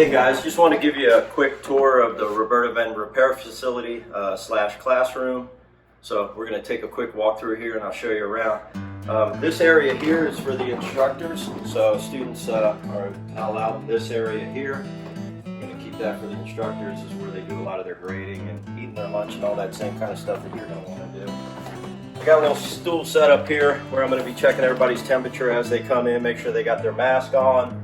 Hey guys, just want to give you a quick tour of the Roberto-Venn repair facility slash classroom. So we're going to take a quick walk through here and I'll show you around. This area here is for the instructors, so students are allowed this area here. I'm going to keep that for the instructors. This is where they do a lot of their grading and eating their lunch and all that same kind of stuff that you're going to want to do. I got a little stool set up here where I'm going to be checking everybody's temperature as they come in, make sure they got their mask on.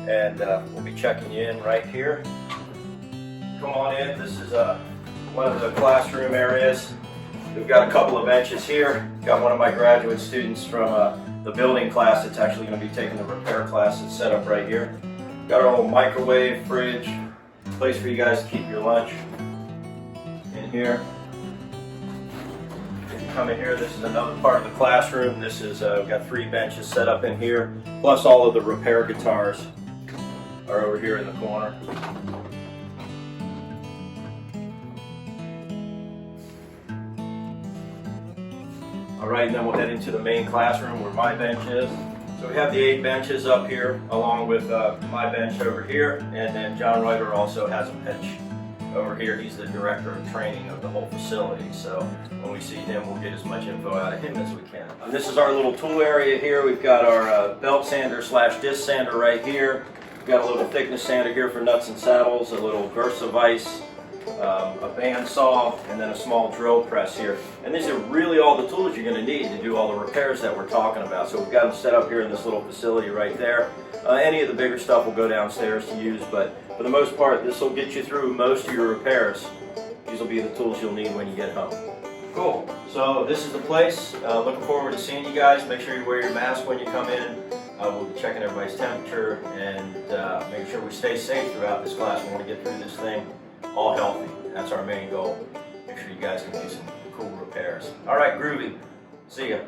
And we'll be checking you in right here. Come on in. This is one of the classroom areas. We've got a couple of benches here. Got one of my graduate students from the building class that's actually going to be taking the repair class that's set up right here. Got our old microwave, fridge, place for you guys to keep your lunch in here. If you come in here, this is another part of the classroom. This is we've got 3 benches set up in here, plus all of the repair guitars are over here in the corner. Alright, and then we'll head into the main classroom where my bench is. So we have the 8 benches up here along with my bench over here, and then John Reuter also has a bench over here. He's the director of training of the whole facility, so when we see him we'll get as much info out of him as we can. And this is our little tool area here. We've got our belt sander slash disc sander right here. We've got a little thickness sander here for nuts and saddles, a little Versa vise, a band saw, and then a small drill press here. And these are really all the tools you're going to need to do all the repairs that we're talking about. So we've got them set up here in this little facility right there. Any of the bigger stuff will go downstairs to use, but for the most part this will get you through most of your repairs. These will be the tools you'll need when you get home. Cool. So this is the place. Looking forward to seeing you guys. Make sure you wear your mask when you come in. We'll be checking everybody's temperature and making sure we stay safe throughout this class. We want to get through this thing all healthy. That's our main goal. Make sure you guys can do some cool repairs. All right, groovy. See ya.